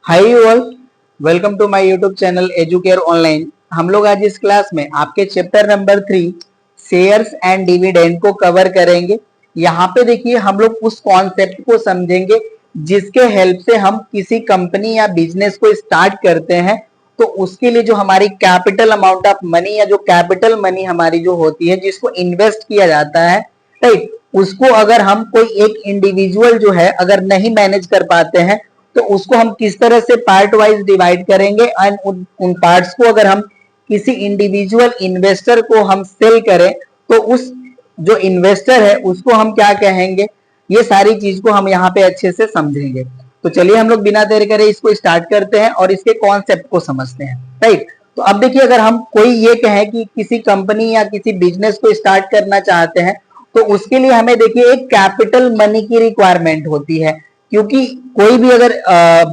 Hi all, welcome to my YouTube channel Educare online. हम लोग आज इस क्लास में आपके chapter number 3 shares and dividend को कवर करेंगे। यहाँ पे देखिए हम लोग उस कॉन्सेप्ट को समझेंगे जिसके हेल्प से हम किसी कंपनी या बिजनेस को स्टार्ट करते हैं, तो उसके लिए जो हमारी कैपिटल अमाउंट ऑफ मनी या जो कैपिटल मनी हमारी जो होती है जिसको इन्वेस्ट किया जाता है, राइट, उसको अगर हम कोई एक इंडिविजुअल जो है अगर नहीं मैनेज कर पाते हैं तो उसको हम किस तरह से पार्ट वाइज डिवाइड करेंगे एंड उन पार्ट्स को अगर हम किसी इंडिविजुअल इन्वेस्टर को हम सेल करें तो उस जो इन्वेस्टर है उसको हम क्या कहेंगे, ये सारी चीज को हम यहाँ पे अच्छे से समझेंगे। तो चलिए हम लोग बिना देर करे इसको स्टार्ट करते हैं और इसके कॉन्सेप्ट को समझते हैं, राइट। तो अब देखिए अगर हम कोई ये कहें कि किसी कंपनी या किसी बिजनेस को स्टार्ट करना चाहते हैं तो उसके लिए हमें देखिए एक कैपिटल मनी की रिक्वायरमेंट होती है, क्योंकि कोई भी अगर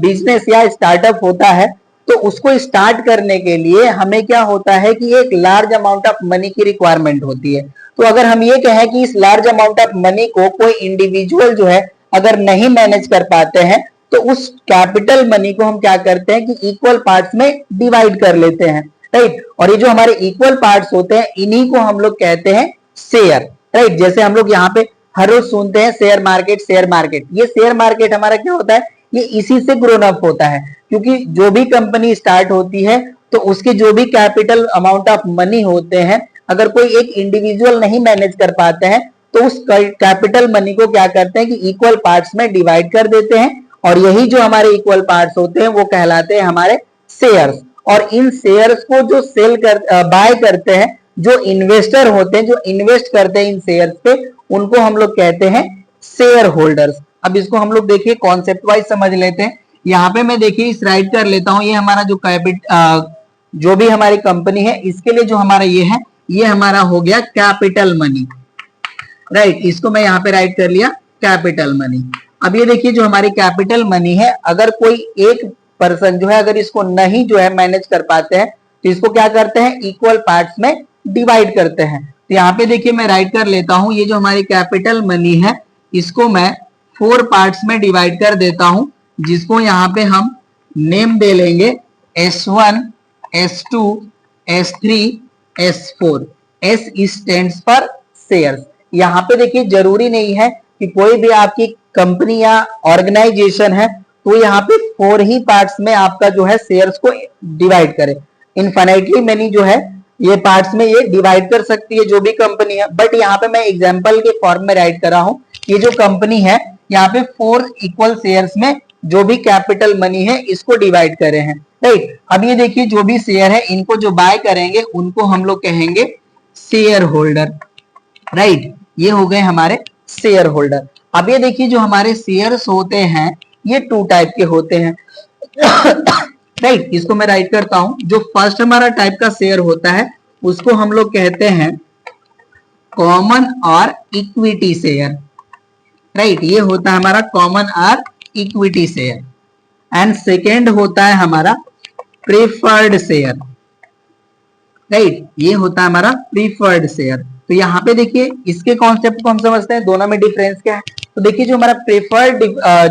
बिजनेस या स्टार्टअप होता है तो उसको स्टार्ट करने के लिए हमें क्या होता है कि एक लार्ज अमाउंट ऑफ मनी की रिक्वायरमेंट होती है। तो अगर हम ये कहें कि इस लार्ज अमाउंट ऑफ मनी को कोई इंडिविजुअल जो है अगर नहीं मैनेज कर पाते हैं तो उस कैपिटल मनी को हम क्या करते हैं कि इक्वल पार्ट्स में डिवाइड कर लेते हैं, राइट। और ये जो हमारे इक्वल पार्ट्स होते हैं इन्हीं को हम लोग कहते हैं शेयर, राइट। जैसे हम लोग यहाँ पे हर रोज सुनते हैं शेयर मार्केट, शेयर मार्केट। ये शेयर मार्केट हमारा क्या होता है, ये इसी से ग्रोन अप होता है, क्योंकि जो भी कंपनी स्टार्ट होती है तो उसके जो भी कैपिटल अमाउंट ऑफ मनी होते हैं अगर कोई एक इंडिविजुअल नहीं मैनेज कर पाते हैं तो उस कैपिटल मनी को क्या करते हैं कि इक्वल पार्ट्स में डिवाइड कर देते हैं, और यही जो हमारे इक्वल पार्ट्स होते हैं वो कहलाते हैं हमारे शेयर्स। और इन शेयर्स को जो सेल कर बाय करते हैं, जो इन्वेस्टर होते हैं, जो इन्वेस्ट करते हैं इन शेयर्स पे, उनको हम लोग कहते हैं शेयर होल्डर्स। अब इसको हम लोग देखिए कॉन्सेप्ट वाइज समझ लेते हैं। यहाँ पे मैं देखिए इस राइट कर लेता हूँ, ये हमारा जो जो भी हमारी कंपनी है इसके लिए जो हमारा ये हमारा हो गया कैपिटल मनी, राइट। इसको मैं यहाँ पे राइट कर लिया कैपिटल मनी। अब ये देखिए जो हमारी कैपिटल मनी है, अगर कोई एक पर्सन जो है अगर इसको नहीं जो है मैनेज कर पाते हैं तो इसको क्या करते हैं, इक्वल पार्ट्स में डिवाइड करते हैं। तो यहाँ पे देखिए मैं राइट कर लेता हूं, ये जो हमारी कैपिटल मनी है इसको मैं 4 पार्ट्स में डिवाइड कर देता हूं, जिसको यहाँ पे हम नेम दे लेंगे S1, S2, S3, S4। S stands for shares. यहाँ पे देखिए जरूरी नहीं है कि कोई भी आपकी कंपनी या ऑर्गेनाइजेशन है तो यहाँ पे 4 ही पार्ट्स में आपका जो है शेयर्स को डिवाइड करे। इनफाइनाइटली मैनी जो है ये पार्ट्स में ये डिवाइड कर सकती है जो भी कंपनी है, बट यहाँ पे मैं एग्जांपल के फॉर्म में राइट कर रहा हूँ। ये जो कंपनी है यहाँ पे 4 इक्वल शेयर्स में जो भी कैपिटल मनी है इसको डिवाइड करे हैं, राइट। अब ये देखिए जो भी शेयर है इनको जो बाय करेंगे उनको हम लोग कहेंगे शेयर होल्डर, राइट। ये हो गए हमारे शेयर होल्डर। अब ये देखिए जो हमारे शेयर्स होते हैं ये 2 टाइप के होते हैं, राइट। इसको मैं राइट करता हूं। जो फर्स्ट हमारा टाइप का शेयर होता है उसको हम लोग कहते हैं कॉमन और इक्विटी शेयर, राइट। ये होता है हमारा कॉमन और इक्विटी शेयर। एंड सेकेंड होता है हमारा प्रेफर्ड शेयर, राइट। ये होता है हमारा प्रीफर्ड शेयर। तो यहाँ पे देखिए इसके कॉन्सेप्ट को हम समझते हैं, दोनों में डिफरेंस क्या है। तो देखिए जो हमारा प्रेफर्ड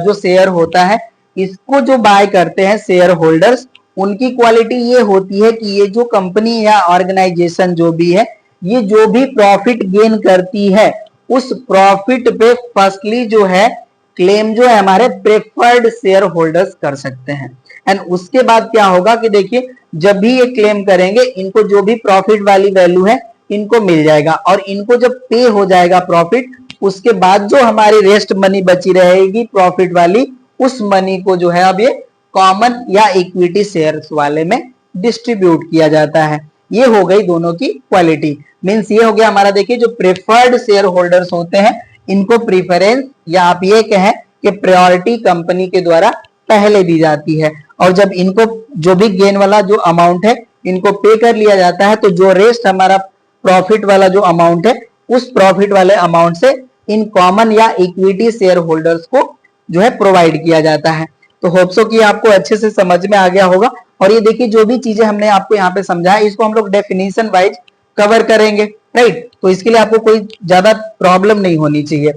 जो शेयर होता है इसको जो बाय करते हैं शेयर होल्डर्स, उनकी क्वालिटी ये होती है कि ये जो कंपनी या ऑर्गेनाइजेशन जो भी है ये जो भी प्रॉफिट गेन करती है उस प्रॉफिट पे फर्स्टली जो है क्लेम जो है हमारे प्रेफर्ड शेयर होल्डर्स कर सकते हैं। एंड उसके बाद क्या होगा कि देखिए जब भी ये क्लेम करेंगे इनको जो भी प्रॉफिट वाली वैल्यू है इनको मिल जाएगा, और इनको जब पे हो जाएगा प्रॉफिट उसके बाद जो हमारी रेस्ट मनी बची रहेगी प्रॉफिट वाली, उस मनी को जो है अब ये कॉमन या इक्विटी शेयर्स वाले में डिस्ट्रीब्यूट किया जाता है। ये हो गई दोनों की क्वालिटी। मींस ये हो गया हमारा देखिए जो प्रेफर्ड शेयर होल्डर्स होते हैं इनको प्रीफरेंस या आप ये कहें कि प्रायोरिटी कंपनी के द्वारा पहले दी जाती है, और जब इनको जो भी गेन वाला जो अमाउंट है इनको पे कर लिया जाता है तो जो रेस्ट हमारा प्रॉफिट वाला जो अमाउंट है उस प्रॉफिट वाले अमाउंट से इन कॉमन या इक्विटी शेयर होल्डर्स को जो है प्रोवाइड किया जाता है। तो होप सो कि आपको अच्छे से समझ में आ गया होगा। और ये देखिए जो भी चीजें हमने आपको यहाँ पे समझाया इसको हम लोग डेफिनेशन वाइज कवर करेंगे, राइट। तो इसके लिए आपको कोई ज्यादा प्रॉब्लम नहीं होनी चाहिए।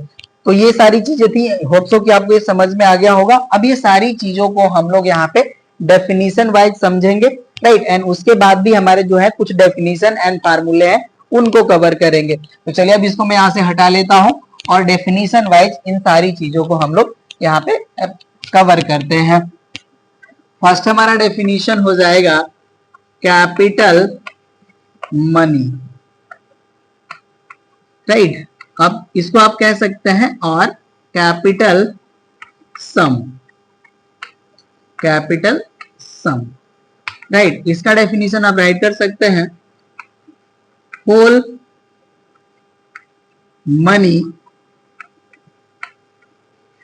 तो ये सारी चीजें थी, होप सो कि आपको ये समझ में आ गया होगा। अब ये सारी चीजों को हम लोग यहाँ पे डेफिनेशन वाइज समझेंगे, राइट। एंड उसके बाद भी हमारे जो है कुछ डेफिनेशन एंड फार्मूले हैं उनको कवर करेंगे। तो चलिए अब इसको मैं यहाँ से हटा लेता हूँ और डेफिनेशन वाइज इन सारी चीजों को हम लोग यहाँ पे कवर करते हैं। फर्स्ट हमारा डेफिनेशन हो जाएगा कैपिटल मनी, राइट। अब इसको आप कह सकते हैं और capital sum, capital sum, right. इसका डेफिनेशन आप राइट कर सकते हैं होल मनी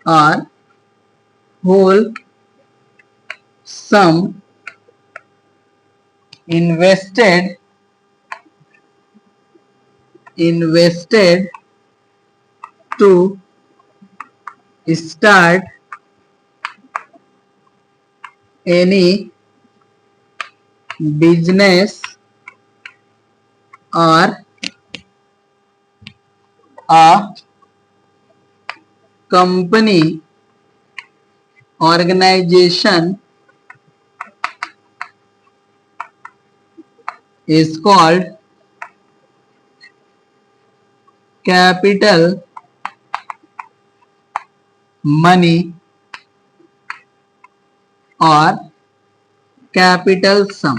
और whole sum invested to start any business or a company, organization is called capital money और कैपिटल सम,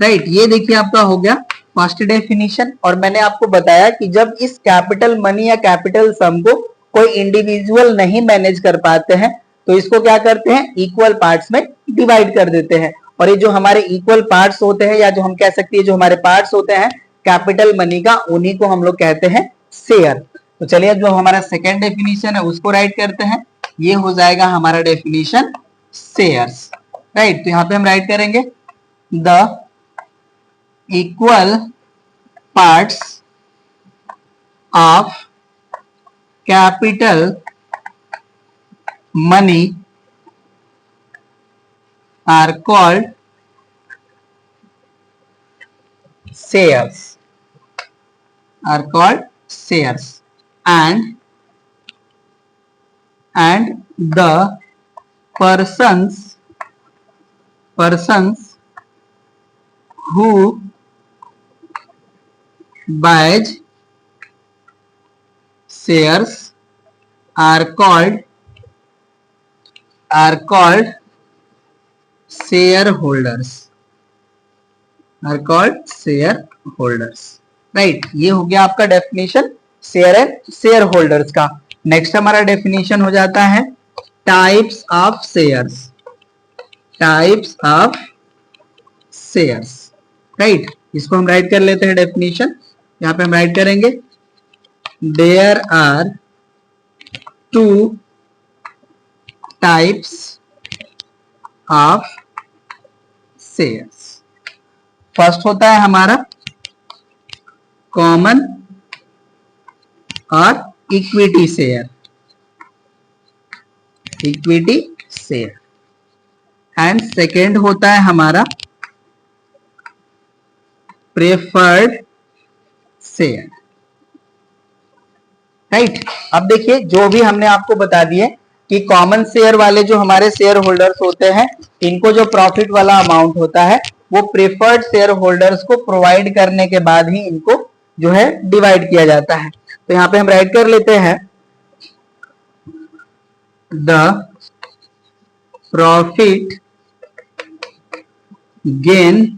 राइट। ये देखिए आपका हो गया फर्स्ट डेफिनेशन। और मैंने आपको बताया कि जब इस कैपिटल मनी या कैपिटल सम को कोई इंडिविजुअल नहीं मैनेज कर पाते हैं तो इसको क्या करते हैं, इक्वल पार्ट्स में डिवाइड कर देते हैं। और ये जो हमारे इक्वल पार्ट्स होते हैं या जो हम कह सकते हैं जो हमारे पार्ट्स होते हैं कैपिटल मनी का, उन्हीं को हम लोग कहते हैं शेयर। तो चलिए जो हमारा सेकेंड डेफिनेशन है उसको राइट करते हैं। ये हो जाएगा हमारा डेफिनेशन शेयर्स, राइट। तो यहाँ पे हम राइट करेंगे the equal parts of capital money are called shares, are called shares, and the persons who buys shares are called shareholders, are called shareholders, right. ये हो गया आपका definition share and share holders का। Next हमारा definition हो जाता है types of shares, types of shares, right. इसको हम राइट कर लेते हैं डेफिनेशन। यहाँ पे हम राइट करेंगे there are two types of shares. First होता है हमारा कॉमन और equity share, equity share. And second होता है हमारा प्रेफर्ड शेयर, राइट। अब देखिए जो भी हमने आपको बता दिए कि कॉमन शेयर वाले जो हमारे शेयर होल्डर्स होते हैं इनको जो प्रॉफिट वाला अमाउंट होता है वो प्रेफर्ड शेयर होल्डर्स को प्रोवाइड करने के बाद ही इनको जो है डिवाइड किया जाता है। तो यहाँ पे हम राइट कर लेते हैं the profit gain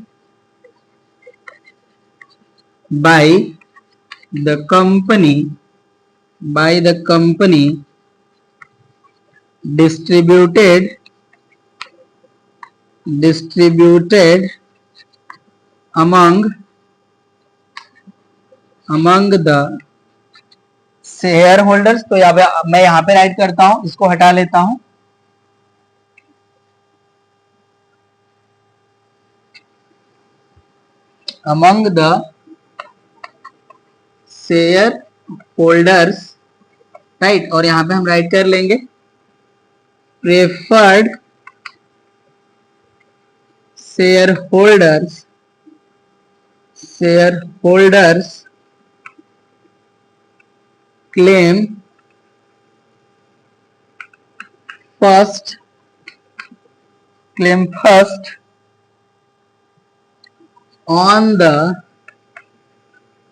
by the company distributed among the share holders. तो मैं यहाँ पे राइट करता हूं, इसको हटा लेता हूं। among the share holders, right. और यहां पे हम राइट कर लेंगे preferred share holders claim first claim first on the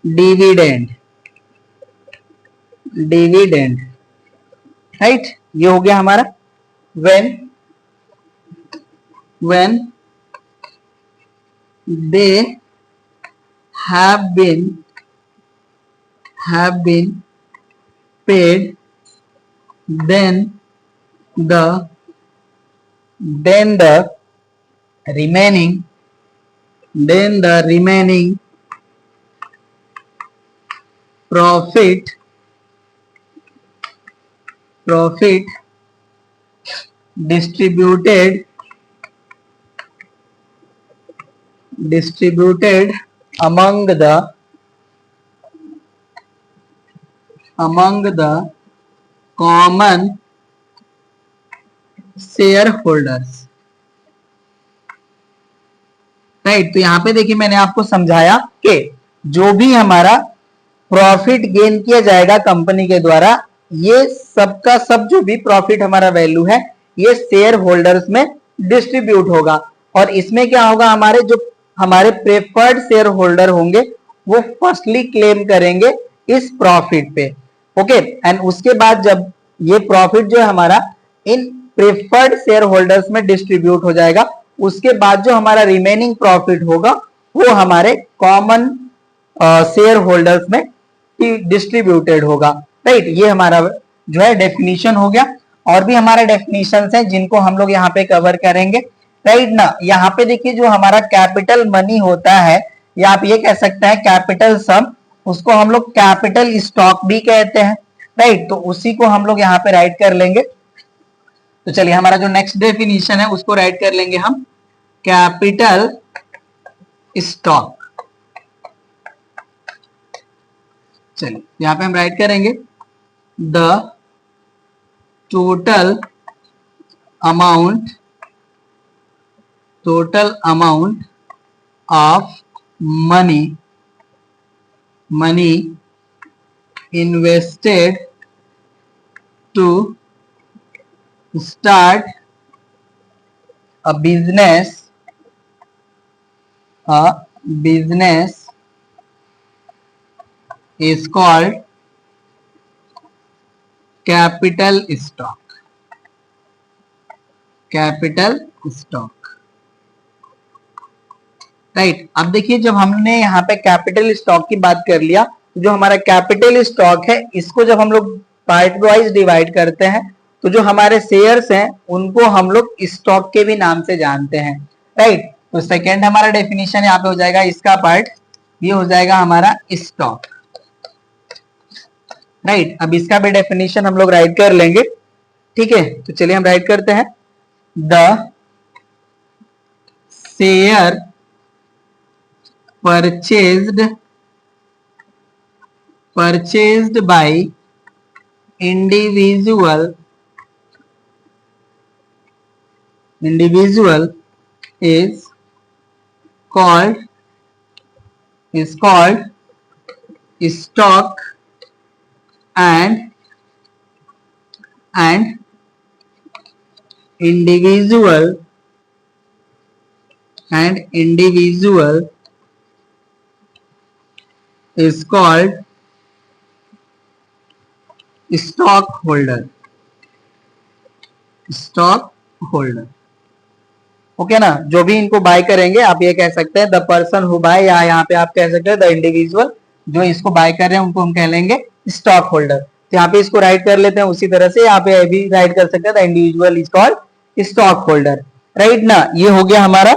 dividend, right. ये हो गया हमारा when they have been paid, then the remaining profit distributed among the common shareholders, right. तो यहां पे देखिए मैंने आपको समझाया कि जो भी हमारा प्रॉफिट गेन किया जाएगा कंपनी के द्वारा, ये सबका सब जो भी प्रॉफिट हमारा वैल्यू है ये शेयर होल्डर्स में डिस्ट्रीब्यूट होगा। और इसमें क्या होगा, हमारे जो हमारे प्रेफर्ड शेयर होल्डर होंगे वो फर्स्टली क्लेम करेंगे इस प्रॉफिट पे, ओके। एंड उसके बाद जब ये प्रॉफिट जो है हमारा इन प्रेफर्ड शेयर होल्डर्स में डिस्ट्रीब्यूट हो जाएगा, उसके बाद जो हमारा रिमेनिंग प्रॉफिट होगा वो हमारे कॉमन शेयर होल्डर्स में डिस्ट्रीब्यूटेड होगा, राइट। ये हमारा जो है डेफिनेशन हो गया। और भी हमारे डेफिनेशंस हैं जिनको हम लोग यहाँ पे कवर करेंगे, राइट ना। यहाँ पे देखिए जो हमारा कैपिटल मनी होता है, या आप ये कह सकते हैं कैपिटल सम, उसको हम लोग कैपिटल स्टॉक भी कहते हैं, राइट। तो उसी को हम लोग यहाँ पे राइट कर लेंगे। तो चलिए हमारा जो नेक्स्ट डेफिनेशन है उसको राइट कर लेंगे हम, कैपिटल स्टॉक। चलिए यहां पे हम राइट करेंगे the total amount of money invested to start a business is called capital stock, राइट। अब देखिए जब हमने यहाँ पे कैपिटल स्टॉक की बात कर लिया, जो हमारा कैपिटल स्टॉक है इसको जब हम लोग पार्ट वाइज डिवाइड करते हैं तो जो हमारे शेयर्स हैं उनको हम लोग स्टॉक के भी नाम से जानते हैं, राइट। तो सेकेंड हमारा डेफिनेशन यहाँ पे हो जाएगा, इसका पार्ट ये हो जाएगा हमारा स्टॉक, राइट। अब इसका भी डेफिनेशन हम लोग राइट कर लेंगे, ठीक है। तो चलिए हम राइट करते हैं, the share purchased by individual is called stock, and individual is called stockholder, okay ना। जो भी इनको बाय करेंगे आप ये कह सकते हैं द पर्सन हु बाय, या यहाँ पे आप कह सकते हैं द इंडिविजुअल जो इसको बाय कर रहे हैं उनको हम कह लेंगे स्टॉक होल्डर। तो यहाँ पे इसको राइट कर लेते हैं, उसी तरह से यहाँ पे भी राइट कर सकते हैं the individual is called stock holder, right ना। ये हो गया हमारा।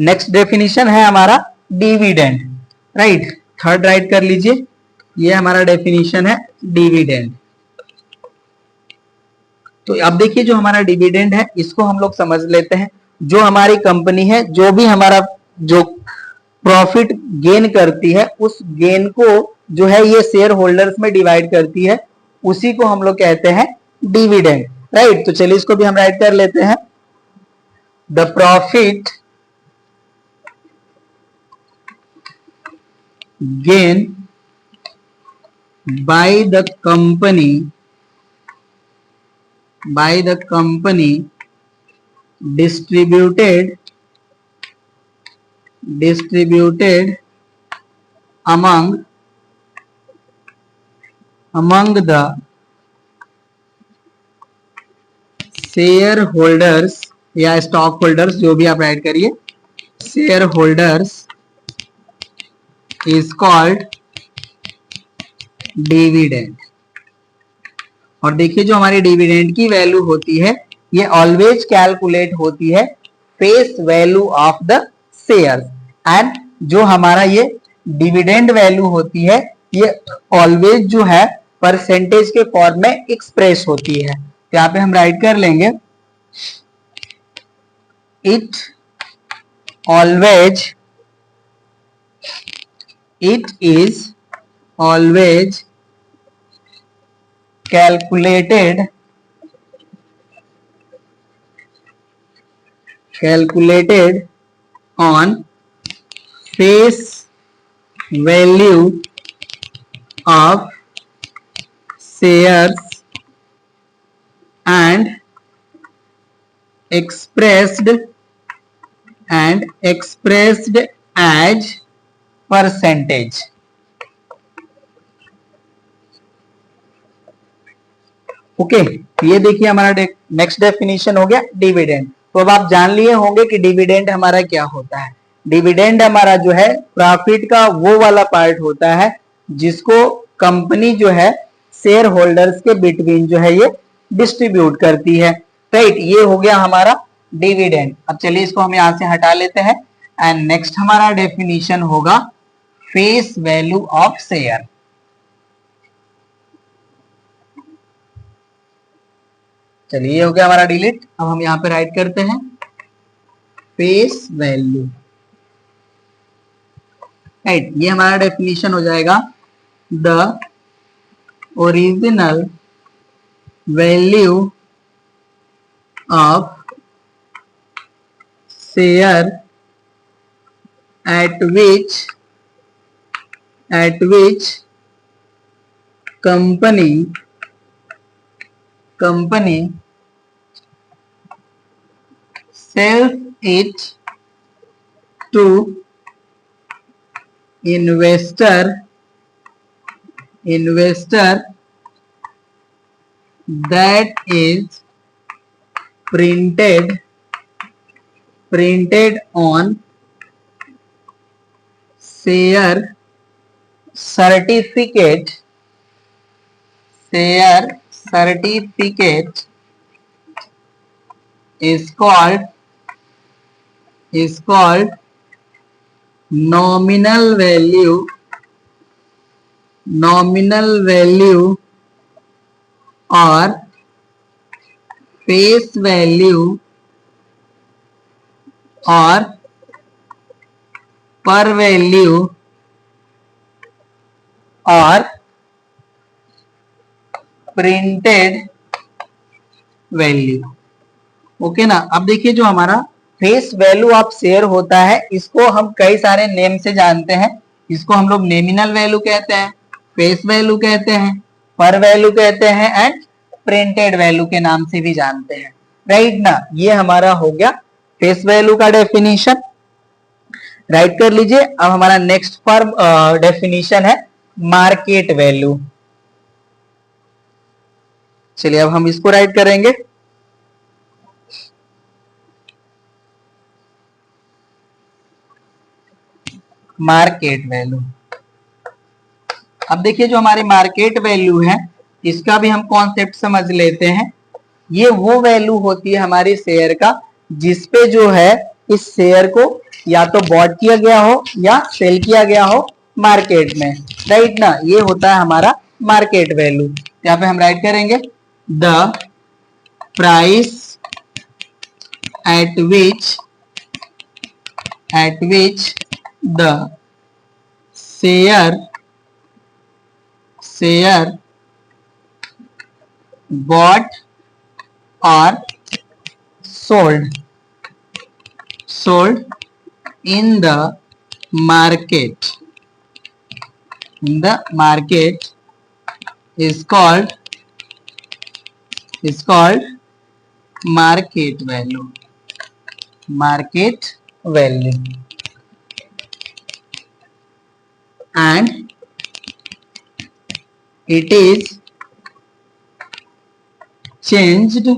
नेक्स्ट डेफिनेशन है हमारा डिविडेंड, राइट। थर्ड राइट कर लीजिए, ये हमारा डेफिनेशन है डिविडेंड। तो अब देखिए जो हमारा डिविडेंड है इसको हम लोग समझ लेते हैं। जो हमारी कंपनी है जो भी हमारा जो प्रॉफिट गेन करती है उस गेन को जो है ये शेयर होल्डर्स में डिवाइड करती है, उसी को हम लोग कहते हैं डिविडेंड, राइट। तो चलिए इसको भी हम राइट कर लेते हैं, the profit gain by the company distributed among the share holders या स्टॉक होल्डर्स, जो भी आप राइट करिए, share holders is called dividend. और देखिए जो हमारी डिविडेंड की वैल्यू होती है ये ऑलवेज कैलकुलेट होती है face value of the share, and जो हमारा ये डिविडेंड वैल्यू होती है ये ऑलवेज जो है परसेंटेज के फॉर्म में एक्सप्रेस होती है। तो यहाँ पे हम राइट कर लेंगे it is always calculated on face value of shares and expressed as percentage। Okay ये देखिए हमारा नेक्स्ट डेफिनेशन हो गया डिविडेंड। तो अब आप जान लिए होंगे कि डिविडेंड हमारा क्या होता है। डिविडेंड हमारा जो है प्रॉफिट का वो वाला पार्ट होता है जिसको कंपनी जो है शेयर होल्डर्स के बिटवीन जो है ये डिस्ट्रीब्यूट करती है, राइट। ये हो गया हमारा डिविडेंड। अब चलिए इसको हम यहां से हटा लेते हैं एंड नेक्स्ट हमारा डेफिनेशन होगा फेस वैल्यू ऑफ शेयर। चलिए ये हो गया हमारा डिलीट। अब हम यहां पे राइट करते हैं फेस वैल्यू, राइट। ये हमारा डेफिनेशन हो जाएगा the original value of share at which company sells it to investor that is printed on share certificate is called nominal value or face value or per value और printed value. Okay ना। अब देखिए जो हमारा face value of share होता है इसको हम कई सारे नेम से जानते हैं। इसको हम लोग नॉमिनल वैल्यू कहते हैं, फेस वैल्यू कहते हैं, पर वैल्यू कहते हैं एंड प्रिंटेड वैल्यू के नाम से भी जानते हैं, राइट ना। ये हमारा हो गया फेस वैल्यू का डेफिनेशन, राइट कर लीजिए। अब हमारा नेक्स्ट फॉर्म डेफिनेशन है मार्केट वैल्यू। चलिए अब हम इसको राइट करेंगे। Market value. अब देखिए जो हमारी मार्केट वैल्यू है इसका भी हम कॉन्सेप्ट समझ लेते हैं। ये वो वैल्यू होती है हमारे शेयर का जिसपे जो है इस शेयर को या तो बॉट किया गया हो या सेल किया गया हो मार्केट में, राइट ना। ये होता है हमारा मार्केट वैल्यू। यहाँ पे हम राइट करेंगे the price at which the share bought or sold in the market is called market value। market value and it is changed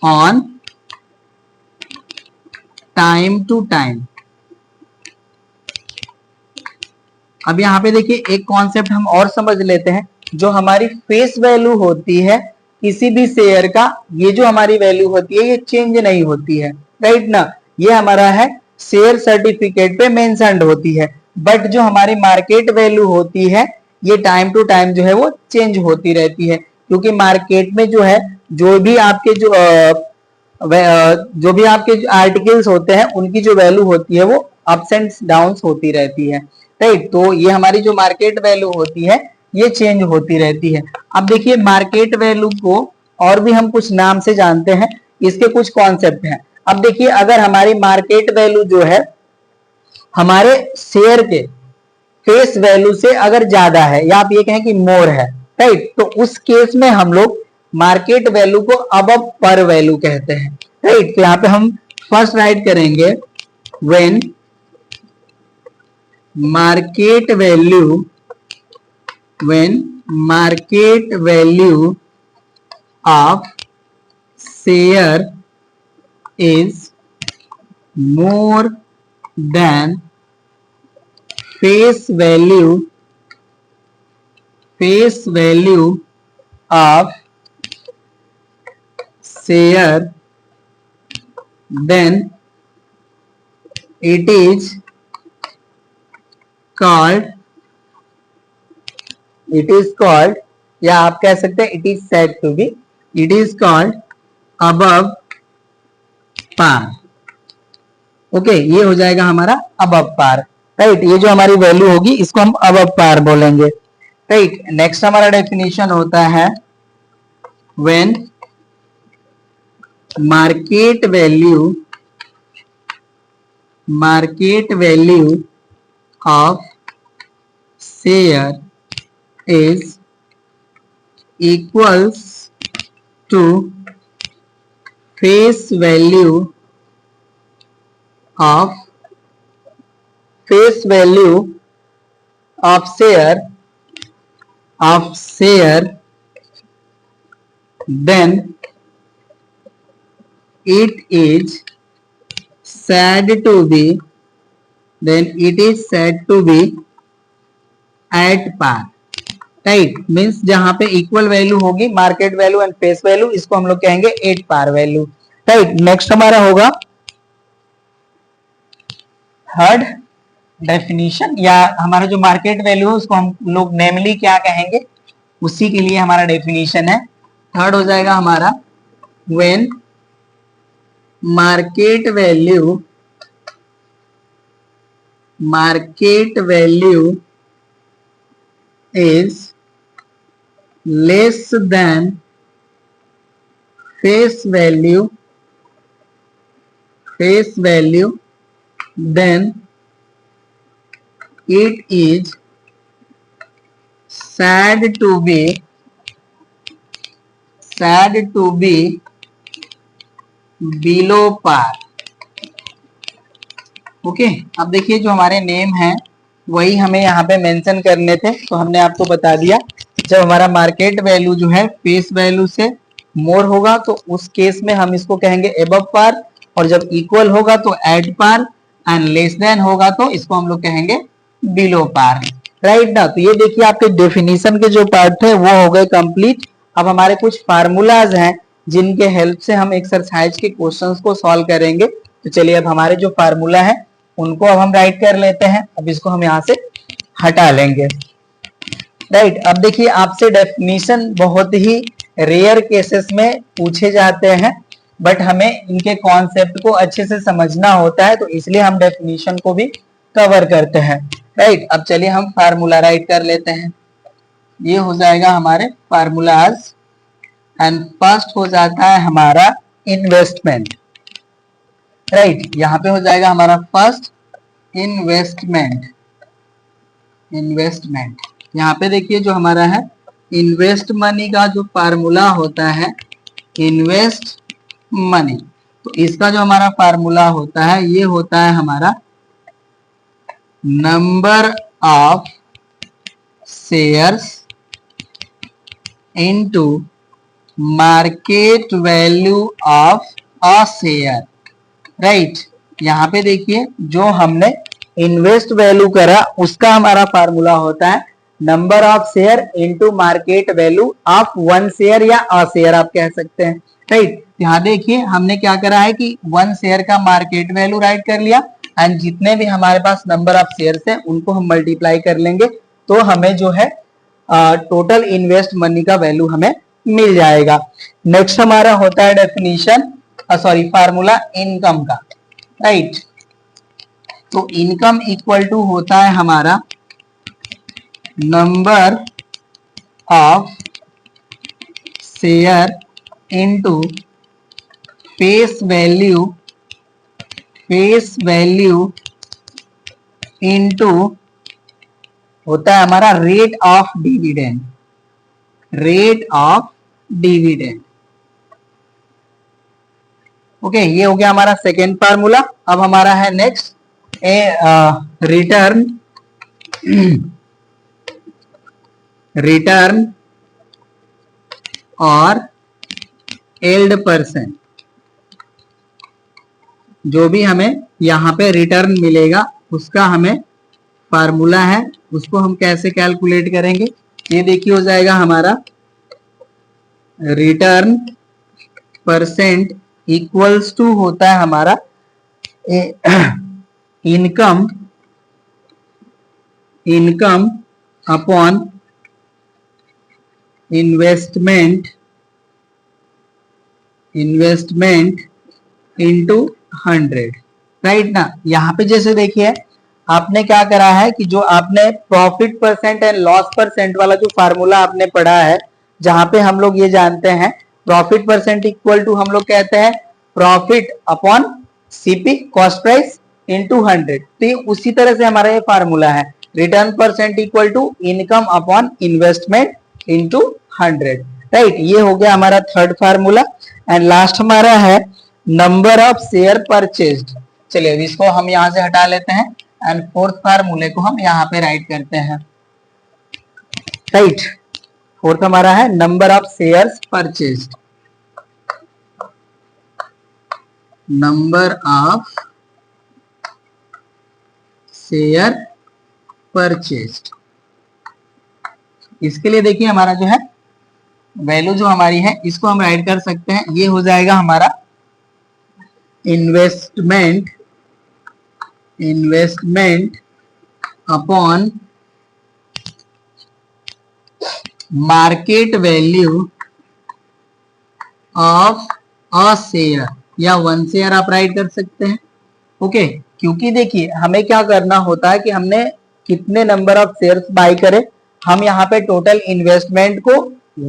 on time to time। अब यहाँ पे देखिए एक कॉन्सेप्ट हम और समझ लेते हैं। जो हमारी फेस वैल्यू होती है किसी भी शेयर का, ये जो हमारी वैल्यू होती है ये चेंज नहीं होती है, राइट ना। ये हमारा है शेयर सर्टिफिकेट पे मेंशन्ड होती है, बट जो हमारी मार्केट वैल्यू होती है ये टाइम टू टाइम जो है वो चेंज होती रहती है, क्योंकि मार्केट में जो है जो भी आपके जो भी आपके आर्टिकल्स होते हैं उनकी जो वैल्यू होती है वो अप्स एंड डाउन्स होती रहती है, राइट। तो ये हमारी जो मार्केट वैल्यू होती है ये चेंज होती रहती है। अब देखिए मार्केट वैल्यू को और भी हम कुछ नाम से जानते हैं, इसके कुछ कॉन्सेप्ट हैं। अब देखिए अगर हमारी मार्केट वैल्यू जो है हमारे शेयर के फेस वैल्यू से अगर ज्यादा है या आप ये कहें कि मोर है, राइट, तो उस केस में हम लोग मार्केट वैल्यू को अबव पर वैल्यू कहते हैं, राइट। तो यहाँ पे हम फर्स्ट राइट करेंगे when market value of share is more than face value of share, then it is called या आप कह सकते हैं it is said to be, it is called above par। Okay, ये हो जाएगा हमारा above par, राइट। ये जो हमारी वैल्यू होगी इसको हम above par बोलेंगे, राइट। नेक्स्ट हमारा डेफिनेशन होता है when market value of share is equals to face value of share, then it is said to be at par, right. Means जहां पे इक्वल वैल्यू होगी market value and face value, इसको हम लोग कहेंगे at par value, right. Next हमारा होगा third definition, या हमारा जो मार्केट वैल्यू है उसको हम लोग नेमली क्या कहेंगे, उसी के लिए हमारा डेफिनेशन है। थर्ड हो जाएगा हमारा when market value is less than face value, then it is said to be below par। Okay, अब देखिए जो हमारे नेम हैं वही हमें यहाँ पे मेंशन करने थे, तो हमने आपको बता दिया जब हमारा मार्केट वैल्यू जो है फेस वैल्यू से मोर होगा तो उस केस में हम इसको कहेंगे एबव पार, और जब इक्वल होगा तो at par, and less than होगा तो इसको हम लोग कहेंगे बिलो पार, राइट ना। तो ये देखिए आपके डेफिनेशन के जो पार्ट थे वो हो गए कंप्लीट। अब हमारे कुछ फार्मूलाज हैं जिनके हेल्प से हम एक्सरसाइज के क्वेश्चंस को सॉल्व करेंगे। तो चलिए अब हमारे जो फार्मूला है उनको अब हम राइट कर लेते हैं। अब इसको हम यहाँ से हटा लेंगे, राइट। अब देखिए आपसे डेफिनेशन बहुत ही रेयर केसेस में पूछे जाते हैं, बट हमें इनके कॉन्सेप्ट को अच्छे से समझना होता है, तो इसलिए हम डेफिनेशन को भी कवर करते हैं, राइट। अब चलिए हम फार्मूला राइट कर लेते हैं। ये हो जाएगा हमारे फार्मूलाज, एंड फर्स्ट हो जाता है हमारा इन्वेस्टमेंट, राइट। यहाँ पे हो जाएगा हमारा फर्स्ट इन्वेस्टमेंट। यहाँ पे देखिए जो हमारा है इन्वेस्ट मनी का जो फार्मूला होता है, इन्वेस्ट मनी। तो इसका जो हमारा फार्मूला होता है ये होता है हमारा number of shares into market value of a share, right. यहाँ पे देखिए जो हमने इन्वेस्ट वैल्यू करा उसका हमारा फार्मूला होता है number of share into market value of one share या अ शेयर आप कह सकते हैं, राइट। यहाँ देखिए हमने क्या करा है कि वन शेयर का मार्केट वैल्यू राइट कर लिया एंड जितने भी हमारे पास नंबर ऑफ शेयर्स हैं उनको हम मल्टीप्लाई कर लेंगे तो हमें जो है टोटल इन्वेस्ट मनी का वैल्यू हमें मिल जाएगा। नेक्स्ट हमारा होता है डेफिनेशन फार्मूला इनकम का, राइट। तो इनकम इक्वल टू होता है हमारा number of share into face value into होता है हमारा रेट ऑफ डिविडेंड। ओके, ये हो गया हमारा सेकेंड फार्मूला। अब हमारा है नेक्स्ट रिटर्न और एल्ड परसेंट। जो भी हमें यहाँ पे रिटर्न मिलेगा उसका हमें फार्मूला है, उसको हम कैसे कैलकुलेट करेंगे ये देखिए हो जाएगा हमारा रिटर्न परसेंट इक्वल्स टू होता है हमारा income upon investment into 100, right ना। यहाँ पे जैसे देखिए आपने क्या करा है कि जो आपने profit percent and loss percent वाला जो फार्मूला आपने पढ़ा है, जहां पे हम लोग ये जानते हैं प्रॉफिट परसेंट इक्वल टू हम लोग कहते हैं profit upon CP cost price into 100। तो ये उसी तरह से हमारा ये फार्मूला है return percent equal to income upon investment into 100, right. ये हो गया हमारा थर्ड फार्मूला। एंड लास्ट हमारा है नंबर ऑफ शेयर परचेज्ड। चलिए अब इसको हम यहां से हटा लेते हैं एंड फोर्थ फार्मूले को हम यहाँ पे राइट करते हैं, राइट। फोर्थ हमारा है number of shares purchased, number of share purchased. इसके लिए देखिए हमारा जो है वैल्यू जो हमारी है इसको हम राइट कर सकते हैं। ये हो जाएगा हमारा investment upon market value of a share या वन शेयर आप राइट कर सकते हैं, ओके। क्योंकि देखिए हमें क्या करना होता है कि हमने कितने नंबर ऑफ शेयर्स बाय करे, हम यहाँ पे टोटल इन्वेस्टमेंट को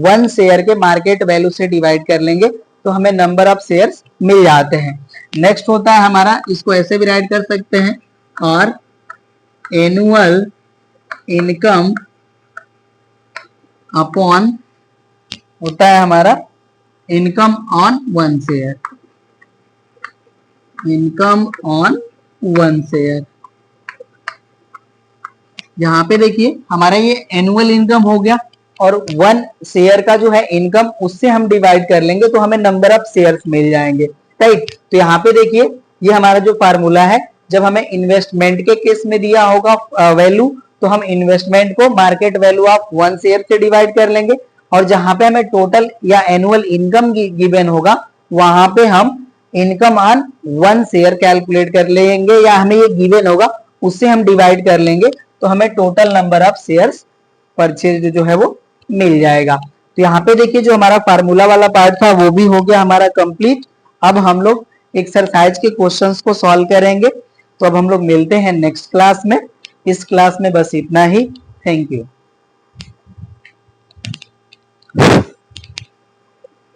वन शेयर के मार्केट वैल्यू से डिवाइड कर लेंगे तो हमें नंबर ऑफ शेयर्स मिल जाते हैं। नेक्स्ट होता है हमारा, इसको ऐसे भी राइट कर सकते हैं, और एनुअल इनकम अपॉन होता है हमारा income on one share, income on one share. यहाँ पे देखिए हमारा ये एनुअल इनकम हो गया और वन शेयर का जो है इनकम उससे हम डिवाइड कर लेंगे तो हमें नंबर ऑफ शेयर्स मिल जाएंगे, राइट। तो यहाँ पे देखिए ये हमारा जो फार्मूला है, जब हमें इन्वेस्टमेंट के केस में दिया होगा वैल्यू तो हम इन्वेस्टमेंट को market value of one share से डिवाइड कर लेंगे, और जहां पे हमें टोटल या एनुअल इनकम गिवन होगा वहां पे हम income on one share calculate कर लेंगे, या हमें ये गिवन होगा उससे हम डिवाइड कर लेंगे तो हमें total number of shares purchase जो है वो मिल जाएगा। तो यहाँ पे देखिए जो हमारा फार्मूला वाला पार्ट था वो भी हो गया हमारा कंप्लीट। अब हम लोग एक्सरसाइज के क्वेश्चंस को सॉल्व करेंगे। तो अब हम लोग मिलते हैं नेक्स्ट क्लास में। इस क्लास में बस इतना ही। Thank you.